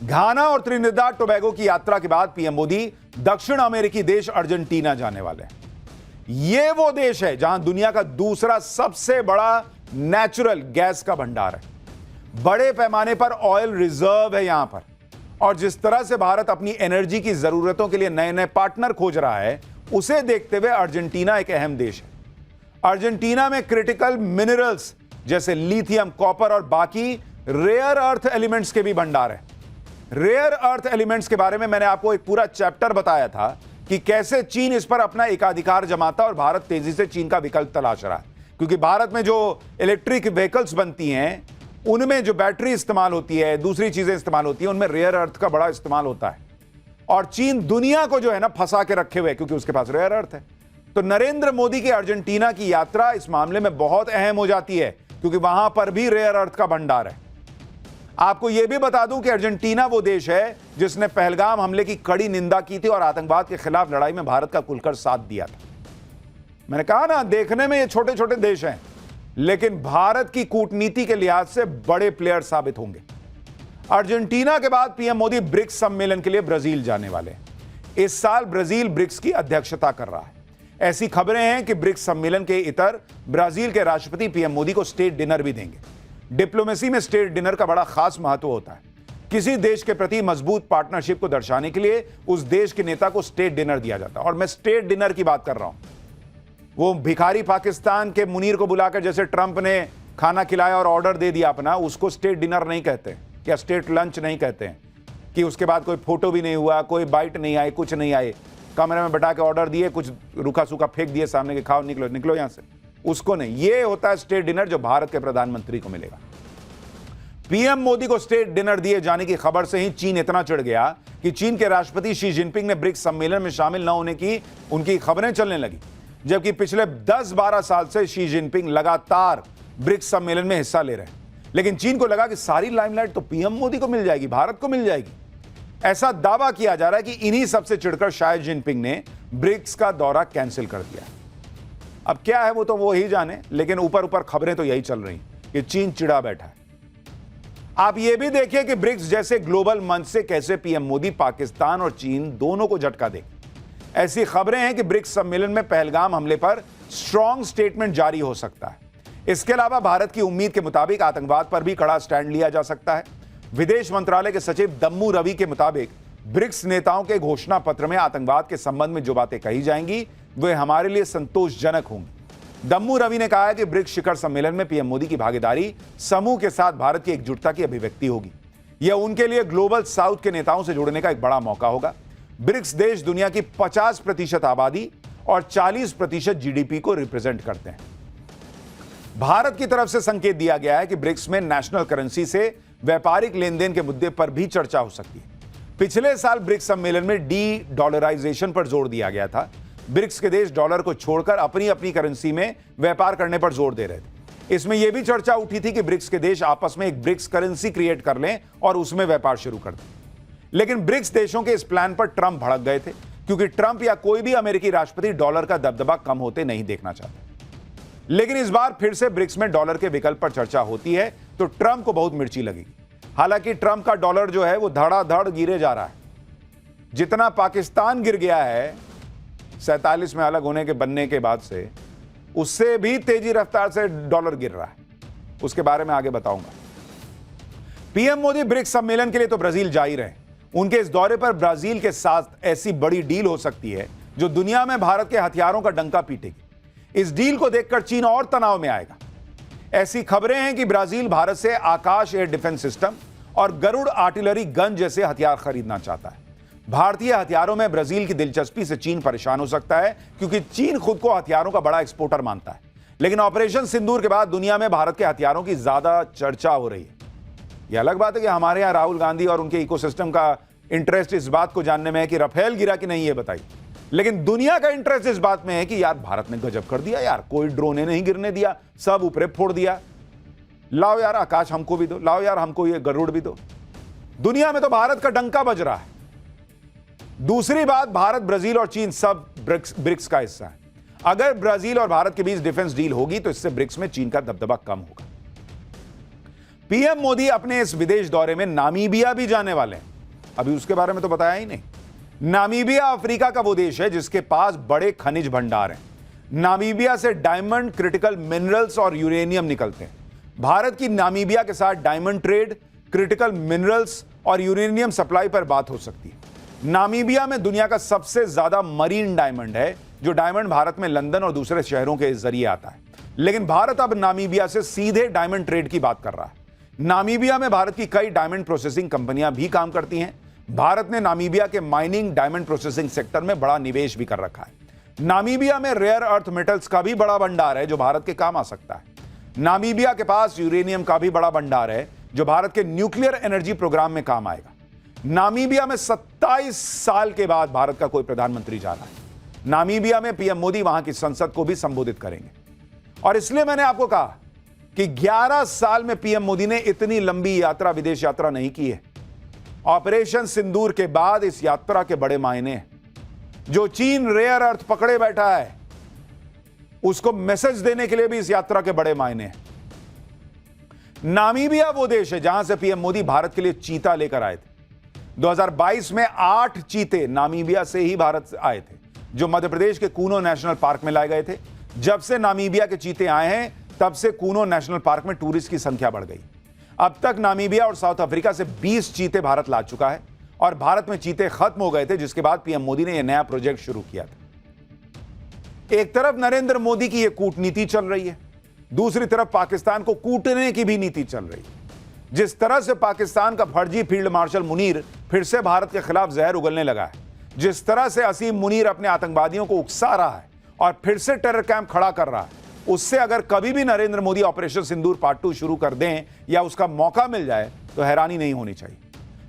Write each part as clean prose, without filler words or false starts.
घाना और Trinidad Tobago की यात्रा के बाद पीएम मोदी दक्षिण अमेरिकी देश अर्जेंटीना जाने वाले हैं। यह वो देश है जहां दुनिया का दूसरा सबसे बड़ा नेचुरल गैस का भंडार है। बड़े पैमाने पर ऑयल रिजर्व है यहां पर, और जिस तरह से भारत अपनी एनर्जी की जरूरतों के लिए नए नए पार्टनर खोज रहा है, उसे देखते हुए अर्जेंटीना एक अहम देश है। अर्जेंटीना में क्रिटिकल मिनरल्स जैसे लिथियम, कॉपर और बाकी रेयर अर्थ एलिमेंट्स के भी भंडार है। रेयर अर्थ एलिमेंट्स के बारे में मैंने आपको एक पूरा चैप्टर बताया था कि कैसे चीन इस पर अपना एकाधिकार जमाता और भारत तेजी से चीन का विकल्प तलाश रहा है, क्योंकि भारत में जो इलेक्ट्रिक व्हीकल्स बनती हैं, उनमें जो बैटरी इस्तेमाल होती है, दूसरी चीजें इस्तेमाल होती हैं, उनमें रेयर अर्थ का बड़ा इस्तेमाल होता है। और चीन दुनिया को जो है ना फंसा के रखे हुए, क्योंकि उसके पास रेयर अर्थ है। तो नरेंद्र मोदी की अर्जेंटीना की यात्रा इस मामले में बहुत अहम हो जाती है, क्योंकि वहां पर भी रेयर अर्थ का भंडार है। आपको यह भी बता दूं कि अर्जेंटीना वो देश है जिसने पहलगाम हमले की कड़ी निंदा की थी और आतंकवाद के खिलाफ लड़ाई में भारत का खुलकर साथ दिया था। मैंने कहा ना, देखने में ये छोटे छोटे देश हैं, लेकिन भारत की कूटनीति के लिहाज से बड़े प्लेयर साबित होंगे। अर्जेंटीना के बाद पीएम मोदी ब्रिक्स सम्मेलन के लिए ब्राजील जाने वाले हैं। इस साल ब्राजील ब्रिक्स की अध्यक्षता कर रहा है। ऐसी खबरें हैं कि ब्रिक्स सम्मेलन के इतर ब्राजील के राष्ट्रपति पीएम मोदी को स्टेट डिनर भी देंगे। डिप्लोमेसी में स्टेट डिनर का बड़ा खास महत्व होता है। किसी देश के प्रति मजबूत पार्टनरशिप को दर्शाने के लिए उस देश के नेता को स्टेट डिनर दिया जाता है। और मैं स्टेट डिनर की बात कर रहा हूं, वो भिखारी पाकिस्तान के मुनीर को बुलाकर जैसे ट्रंप ने खाना खिलाया और ऑर्डर दे दिया अपना, उसको स्टेट डिनर नहीं कहते, क्या स्टेट लंच नहीं कहते हैं, कि उसके बाद कोई फोटो भी नहीं हुआ, कोई बाइट नहीं आई, कुछ नहीं आए, कमरे में बैठा के ऑर्डर दिए, कुछ रूखा सूखा फेंक दिए सामने के, खाओ निकलो निकलो यहां से, उसको नहीं। ये होता है स्टेट डिनर जो भारत के प्रधानमंत्री को मिलेगा। पीएम मोदी को स्टेट डिनर दिए जाने की खबर से ही चीन इतना चिढ़ गया कि चीन के राष्ट्रपति शी जिनपिंग ने ब्रिक्स सम्मेलन में शामिल न होने की उनकी खबरें चलने लगी, जबकि पिछले 10-12 साल से शी जिनपिंग लगातार ब्रिक्स सम्मेलन में हिस्सा ले रहे हैं। लेकिन चीन को लगा कि सारी लाइमलाइट तो पीएम मोदी को मिल जाएगी, भारत को मिल जाएगी। ऐसा दावा किया जा रहा है कि इन्हीं सबसे चिढ़कर शायद जिनपिंग ने ब्रिक्स का दौरा कैंसिल कर दिया। अब क्या है वो ही जाने, लेकिन ऊपर ऊपर खबरें तो यही चल रही कि चीन चिढ़ा बैठा है। आप यह भी देखिए कि ब्रिक्स जैसे ग्लोबल मंच से कैसे पीएम मोदी पाकिस्तान और चीन दोनों को झटका देंगे। ऐसी खबरें हैं कि ब्रिक्स सम्मेलन में पहलगाम हमले पर स्ट्रांग स्टेटमेंट जारी हो सकता है। इसके अलावा भारत की उम्मीद के मुताबिक आतंकवाद पर भी कड़ा स्टैंड लिया जा सकता है। विदेश मंत्रालय के सचिव दम्मू रवि के मुताबिक ब्रिक्स नेताओं के घोषणा पत्र में आतंकवाद के संबंध में जो बातें कही जाएंगी वे हमारे लिए संतोषजनक होंगी। दम्मू रवि ने कहा है कि ब्रिक्स शिखर सम्मेलन में पीएम मोदी की भागीदारी समूह के साथ भारत की एकजुटता की अभिव्यक्ति होगी। यह उनके लिए ग्लोबल साउथ के नेताओं से जुड़ने का एक बड़ा मौका होगा। ब्रिक्स देश दुनिया की 50% आबादी और 40% जीडीपी को रिप्रेजेंट करते हैं। भारत की तरफ से संकेत दिया गया है कि ब्रिक्स में नेशनल करेंसी से व्यापारिक लेन देन के मुद्दे पर भी चर्चा हो सकती है। पिछले साल ब्रिक्स सम्मेलन में डी डॉलराइजेशन पर जोर दिया गया था। ब्रिक्स के देश डॉलर को छोड़कर अपनी अपनी करेंसी में व्यापार करने पर जोर दे रहे थे। इसमें यह भी चर्चा उठी थी कि ब्रिक्स के देश आपस में एक ब्रिक्स करेंसी क्रिएट कर लें और उसमें व्यापार शुरू कर दें। लेकिन ब्रिक्स देशों के इस प्लान पर ट्रंप भड़क गए थे, क्योंकि ट्रंप या कोई भी अमेरिकी राष्ट्रपति डॉलर का दबदबा कम होते नहीं देखना चाहते। लेकिन इस बार फिर से ब्रिक्स में डॉलर के विकल्प पर चर्चा होती है तो ट्रंप को बहुत मिर्ची लगेगी। हालांकि ट्रंप का डॉलर जो है वो धड़ाधड़ गिरे जा रहा है। जितना पाकिस्तान गिर गया है 47 में अलग होने के बनने के बाद से, उससे भी तेजी रफ्तार से डॉलर गिर रहा है। उसके बारे में आगे बताऊंगा। पीएम मोदी ब्रिक्स सम्मेलन के लिए तो ब्राजील जा ही रहे। उनके इस दौरे पर ब्राजील के साथ ऐसी बड़ी डील हो सकती है जो दुनिया में भारत के हथियारों का डंका पीटेगी। इस डील को देखकर चीन और तनाव में आएगा। ऐसी खबरें हैं कि ब्राजील भारत से आकाश एयर डिफेंस सिस्टम और गरुड़ आर्टिलरी गन जैसे हथियार खरीदना चाहता है। भारतीय हथियारों में ब्राजील की दिलचस्पी से चीन परेशान हो सकता है, क्योंकि चीन खुद को हथियारों का बड़ा एक्सपोर्टर मानता है। लेकिन ऑपरेशन सिंदूर के बाद दुनिया में भारत के हथियारों की ज्यादा चर्चा हो रही है। यह अलग बात है कि हमारे यहां राहुल गांधी और उनके इकोसिस्टम का इंटरेस्ट इस बात को जानने में है कि राफेल गिरा कि नहीं, ये बताइए। लेकिन दुनिया का इंटरेस्ट इस बात में है कि यार भारत ने गजब कर दिया यार, कोई ड्रोने नहीं गिरने दिया, सब ऊपरे फोड़ दिया। लाओ यार आकाश हमको भी दो, लाओ यार हमको ये गरुड़ भी दो। दुनिया में तो भारत का डंका बज रहा है। दूसरी बात, भारत, ब्राजील और चीन सब ब्रिक्स का हिस्सा है। अगर ब्राजील और भारत के बीच डिफेंस डील होगी तो इससे ब्रिक्स में चीन का दबदबा कम होगा। पीएम मोदी अपने इस विदेश दौरे में नामीबिया भी जाने वाले हैं। अभी उसके बारे में तो बताया ही नहीं। नामीबिया अफ्रीका का वो देश है जिसके पास बड़े खनिज भंडार हैं। नामीबिया से डायमंड, क्रिटिकल मिनरल्स और यूरेनियम निकलते हैं। भारत की नामीबिया के साथ डायमंड ट्रेड, क्रिटिकल मिनरल्स और यूरेनियम सप्लाई पर बात हो सकती है। नामीबिया में दुनिया का सबसे ज्यादा मरीन डायमंड है, जो डायमंड भारत में लंदन और दूसरे शहरों के जरिए आता है। लेकिन भारत अब नामीबिया से सीधे डायमंड ट्रेड की बात कर रहा है। नामीबिया में भारत की कई डायमंड प्रोसेसिंग कंपनियां भी काम करती हैं। भारत ने नामीबिया के माइनिंग, डायमंड प्रोसेसिंग सेक्टर में बड़ा निवेश भी कर रखा है। नामीबिया में रेयर अर्थ मेटल्स का भी बड़ा भंडार है जो भारत के काम आ सकता है। नामीबिया के पास यूरेनियम का भी बड़ा भंडार है जो भारत के न्यूक्लियर एनर्जी प्रोग्राम में काम आएगा। नामीबिया में 27 साल के बाद भारत का कोई प्रधानमंत्री जा रहा है। नामीबिया में पीएम मोदी वहां की संसद को भी संबोधित करेंगे। और इसलिए मैंने आपको कहा कि 11 साल में पीएम मोदी ने इतनी लंबी यात्रा, विदेश यात्रा नहीं की है। ऑपरेशन सिंदूर के बाद इस यात्रा के बड़े मायने हैं। जो चीन रेयर अर्थ पकड़े बैठा है, उसको मैसेज देने के लिए भी इस यात्रा के बड़े मायने हैं। नामीबिया वो देश है जहां से पीएम मोदी भारत के लिए चीता लेकर आए थे। 2022 में 8 चीते नामीबिया से ही भारत आए थे, जो मध्य प्रदेश के कूनो नेशनल पार्क में लाए गए थे। जब से नामीबिया के चीते आए हैं, तब से कूनो नेशनल पार्क में टूरिस्ट की संख्या बढ़ गई। अब तक नामीबिया और साउथ अफ्रीका से 20 चीते भारत ला चुका है और भारत में चीते खत्म हो गए थे, जिसके बाद पीएम मोदी ने यह नया प्रोजेक्ट शुरू किया था। एक तरफ नरेंद्र मोदी की यह कूटनीति चल रही है, दूसरी तरफ पाकिस्तान को कूटने की भी नीति चल रही है। जिस तरह से पाकिस्तान का फर्जी फील्ड मार्शल मुनीर फिर से भारत के खिलाफ जहर उगलने लगा है, जिस तरह से असीम मुनीर अपने आतंकवादियों को उकसा रहा है और फिर से टेरर कैंप खड़ा कर रहा है, उससे अगर कभी भी नरेंद्र मोदी ऑपरेशन सिंदूर पार्ट 2 शुरू कर दें या उसका मौका मिल जाए तो हैरानी नहीं होनी चाहिए।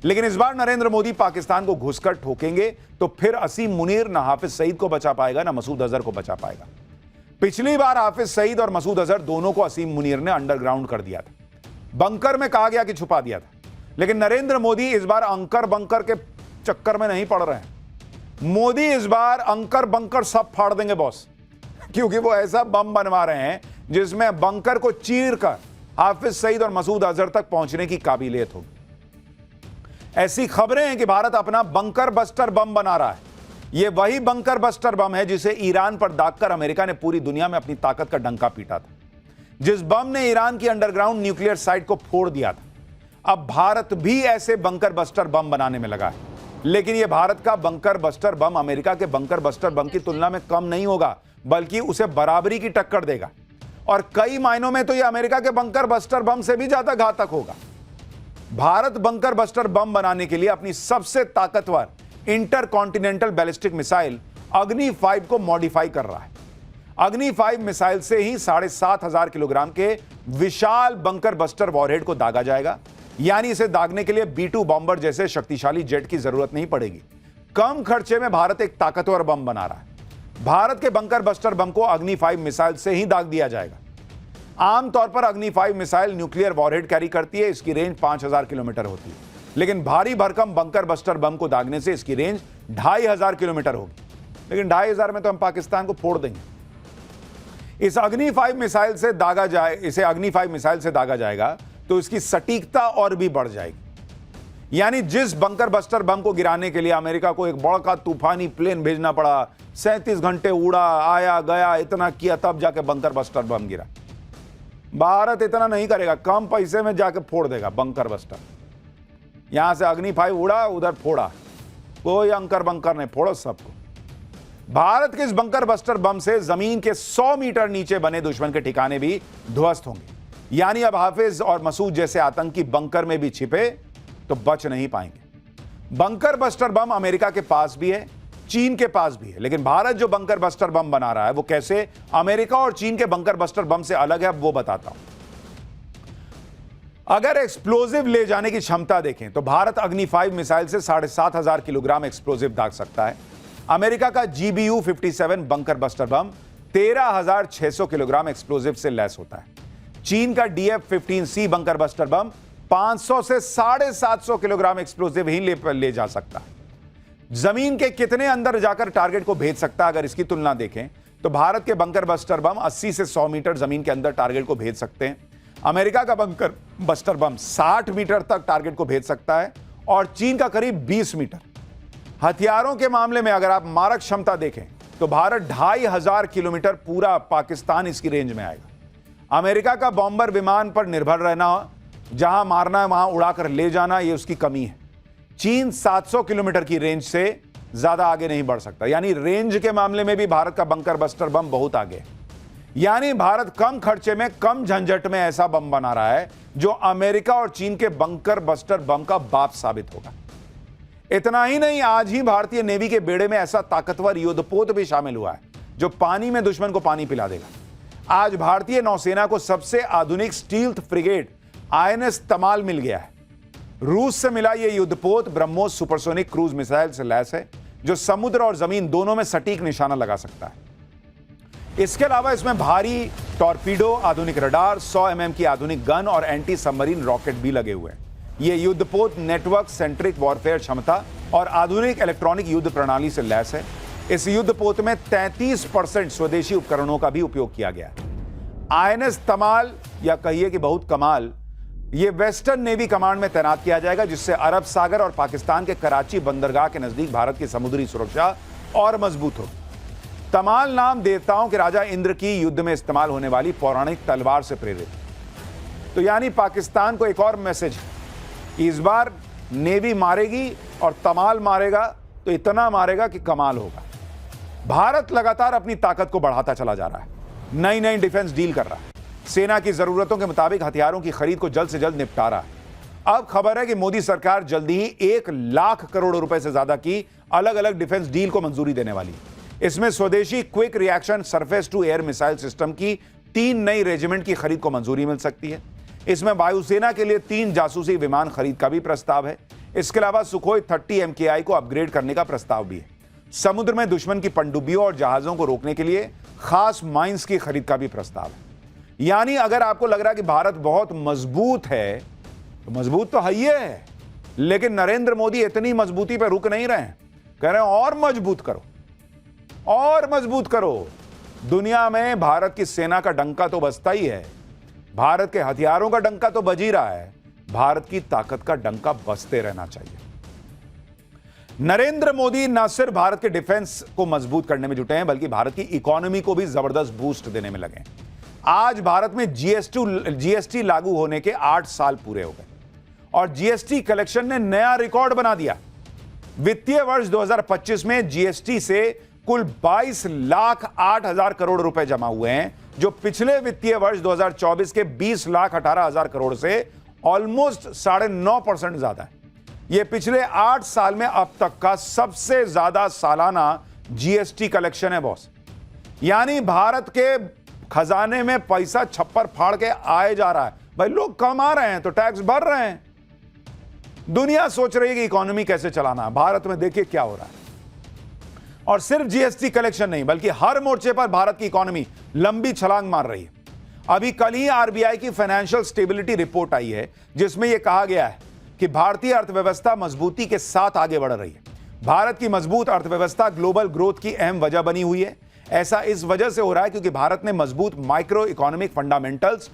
लेकिन इस बार नरेंद्र मोदी पाकिस्तान को घुसकर ठोकेंगे तो फिर असीम मुनीर ना हाफिज सईद को बचा पाएगा, ना मसूद अजहर को बचा पाएगा। पिछली बार हाफिज सईद और मसूद अजहर दोनों को असीम मुनीर ने अंडरग्राउंड कर दिया था, बंकर में कहा गया कि छुपा दिया था। लेकिन नरेंद्र मोदी इस बार अंकर बंकर के चक्कर में नहीं पड़ रहे हैं। मोदी इस बार अंकर बंकर सब फाड़ देंगे बॉस, क्योंकि वो ऐसा बम बनवा रहे हैं जिसमें बंकर को चीरकर हाफिज सईद और मसूद अजहर तक पहुंचने की काबिलियत होगी। ऐसी खबरें हैं कि भारत अपना बंकर बस्टर बम बना रहा है। यह वही बंकर बस्टर बम है जिसे ईरान पर दागकर अमेरिका ने पूरी दुनिया में अपनी ताकत का डंका पीटा था, जिस बम ने ईरान की अंडरग्राउंड न्यूक्लियर साइट को फोड़ दिया था। अब भारत भी ऐसे बंकर बस्टर बम बनाने में लगा है। लेकिन यह भारत का बंकर बस्टर बम अमेरिका के बंकर बस्टर बम की तुलना में कम नहीं होगा, बल्कि उसे बराबरी की टक्कर देगा। और कई मायनों में तो यह अमेरिका के बंकर बस्टर बम से भी ज्यादा घातक होगा। भारत बंकर बस्टर बम बनाने के लिए अपनी सबसे ताकतवर इंटरकॉन्टिनेंटल बैलिस्टिक मिसाइल अग्नि 5 को मॉडिफाई कर रहा है। अग्नि 5 मिसाइल से ही 7,500 किलोग्राम के विशाल बंकर बस्टर वॉरहेड को दागा जाएगा। यानी इसे दागने के लिए B-2 बॉम्बर जैसे शक्तिशाली जेट की जरूरत नहीं पड़ेगी। कम खर्चे में भारत एक ताकतवर बम बना रहा है। भारत के बंकर बस्टर बम को अग्नि 5 मिसाइल से ही दाग दिया जाएगा। आमतौर पर अग्नि 5 मिसाइल न्यूक्लियर वॉरहेड कैरी करती है, इसकी रेंज 5,000 किलोमीटर होती है। लेकिन भारी भरकम बंकर बस्टर बम को दागने से इसकी रेंज 2,500 किलोमीटर होगी। लेकिन 2,500 में तो हम पाकिस्तान को फोड़ देंगे। इसे अग्नि 5 मिसाइल से दागा जाएगा तो इसकी सटीकता और भी बढ़ जाएगी। यानी जिस बंकर बस्टर बम को गिराने के लिए अमेरिका को एक बड़ा तूफानी प्लेन भेजना पड़ा, 37 घंटे उड़ा, आया गया, इतना किया, तब जाके बंकर बस्टर बम गिरा। भारत इतना नहीं करेगा, कम पैसे में जाके फोड़ देगा बंकर बस्टर। यहां से अग्नि 5 उड़ा, उधर फोड़ा, कोई अंकर बंकर नहीं, फोड़ो सबको। भारत के इस बंकर बस्टर बम से जमीन के 100 मीटर नीचे बने दुश्मन के ठिकाने भी ध्वस्त होंगे। यानी अब हाफिज और मसूद जैसे आतंकी बंकर में भी छिपे तो बच नहीं पाएंगे। बंकर बस्टर बम अमेरिका के पास भी है, चीन के पास भी है। लेकिन भारत जो बंकर बस्टर बम बना रहा है वो कैसे अमेरिका और चीन के बंकर बस्टर बम से अलग है, वो बताता हूं। अगर एक्सप्लोजिव ले जाने की क्षमता देखें तो भारत अग्नि 5 मिसाइल से 7,500 किलोग्राम एक्सप्लोजिव दाग सकता है। अमेरिका का GBU-57 bunker buster bomb 13,600 kilogram explosive से लैस होता है। चीन का DF-15C बंकर बस्टर बम 500 से 750 किलोग्राम एक्सप्लोजिव ही ले जा सकता है। जमीन के कितने अंदर जाकर टारगेट को भेज सकता है, अगर इसकी तुलना देखें तो भारत के बंकर बस्टर बम 80 से 100 मीटर जमीन के अंदर टारगेट को भेज सकते हैं। अमेरिका का बंकर बस्टर बम 60 मीटर तक टारगेट को भेज सकता है और चीन का करीब 20 मीटर। हथियारों के मामले में अगर आप मारक क्षमता देखें तो भारत 2500 किलोमीटर, पूरा पाकिस्तान इसकी रेंज में आएगा। अमेरिका का बॉम्बर विमान पर निर्भर रहना, जहां मारना है वहां उड़ाकर ले जाना, यह उसकी कमी है। चीन 700 किलोमीटर की रेंज से ज्यादा आगे नहीं बढ़ सकता, यानी रेंज के मामले में भी भारत का बंकर बस्टर बम बहुत आगे है। यानी भारत कम खर्चे में, कम झंझट में ऐसा बम बना रहा है जो अमेरिका और चीन के बंकर बस्टर बम का बाप साबित होगा। इतना ही नहीं, आज ही भारतीय नेवी के बेड़े में ऐसा ताकतवर युद्धपोत भी शामिल हुआ है जो पानी में दुश्मन को पानी पिला देगा। आज भारतीय नौसेना को सबसे आधुनिक स्टील्थ फ्रिगेट INS तमाल मिल गया है। रूस से मिला यह युद्धपोत ब्रह्मोस सुपरसोनिक क्रूज मिसाइल से लैस है, जो समुद्र और जमीन दोनों में सटीक निशाना लगा सकता है। इसके अलावा इसमें भारी टॉर्पीडो, आधुनिक रडार, 100 mm की आधुनिक गन और एंटी सबमरीन रॉकेट भी लगे हुए हैं। यह युद्धपोत नेटवर्क सेंट्रिक वॉरफेयर क्षमता और आधुनिक इलेक्ट्रॉनिक युद्ध प्रणाली से लैस है। इस युद्धपोत में 33% स्वदेशी उपकरणों का भी उपयोग किया गया है। INS तमाल, या कहिए कि बहुत कमाल, यह वेस्टर्न नेवी कमांड में तैनात किया जाएगा, जिससे अरब सागर और पाकिस्तान के कराची बंदरगाह के नजदीक भारत की समुद्री सुरक्षा और मजबूत होगी। तमाल नाम देवताओं के राजा इंद्र की युद्ध में इस्तेमाल होने वाली पौराणिक तलवार से प्रेरित। तो यानी पाकिस्तान को एक और मैसेज है, इस बार नेवी मारेगी और तमाल मारेगा तो इतना मारेगा कि कमाल होगा। भारत लगातार अपनी ताकत को बढ़ाता चला जा रहा है, नई नई डिफेंस डील कर रहा है, सेना की जरूरतों के मुताबिक हथियारों की खरीद को जल्द से जल्द निपटा रहा है। अब खबर है कि मोदी सरकार जल्दी ही 1 लाख करोड़ रुपए से ज्यादा की अलग अलग डिफेंस डील को मंजूरी देने वाली है। इसमें स्वदेशी quick reaction surface to air missile system की 3 नई रेजिमेंट की खरीद को मंजूरी मिल सकती है। इसमें वायुसेना के लिए 3 जासूसी विमान खरीद का भी प्रस्ताव है। इसके अलावा सुखोई 30 MKI को अपग्रेड करने का प्रस्ताव भी है। समुद्र में दुश्मन की पनडुब्बियों और जहाजों को रोकने के लिए खास माइंस की खरीद का भी प्रस्ताव है। यानी अगर आपको लग रहा है कि भारत बहुत मजबूत है, तो मजबूत तो है ही है, लेकिन नरेंद्र मोदी इतनी मजबूती पर रुक नहीं रहे हैं। कह रहे हैं और मजबूत करो, और मजबूत करो। दुनिया में भारत की सेना का डंका तो बजता ही है, भारत के हथियारों का डंका तो बज ही रहा है, भारत की ताकत का डंका बजते रहना चाहिए। नरेंद्र मोदी न सिर्फ भारत के डिफेंस को मजबूत करने में जुटे हैं, बल्कि भारत की इकोनॉमी को भी जबरदस्त बूस्ट देने में लगे। आज भारत में जीएसटी लागू होने के 8 साल पूरे हो गए और जीएसटी कलेक्शन ने नया रिकॉर्ड बना दिया। वित्तीय वर्ष 2025 में जीएसटी से कुल 22,08,000 करोड़ रुपए जमा हुए हैं, जो पिछले वित्तीय वर्ष 2024 के 20,18,000 करोड़ से ऑलमोस्ट 9.5% ज्यादा है। यह पिछले 8 साल में अब तक का सबसे ज्यादा सालाना जीएसटी कलेक्शन है बॉस। यानी भारत के खजाने में पैसा छप्पर फाड़ के आए जा रहा है। भाई लोग कमा रहे हैं तो टैक्स भर रहे हैं, दुनिया सोच रही है कि इकोनॉमी कैसे चलाना है। भारत में देखिए क्या हो रहा है। और सिर्फ जीएसटी कलेक्शन नहीं, बल्कि हर मोर्चे पर भारत की इकोनॉमी लंबी छलांग मार रही है। अभी कल ही आरबीआई की फाइनेंशियल स्टेबिलिटी रिपोर्ट आई है, जिसमें यह कहा गया है कि भारतीय अर्थव्यवस्था मजबूती के साथ आगे बढ़ रही है। भारत की मजबूत अर्थव्यवस्था ग्लोबल ग्रोथ की अहम वजह बनी हुई है। ऐसा इस वजह से हो रहा है क्योंकि भारत ने मजबूत माइक्रो इकोनॉमिक फंडामेंटल्स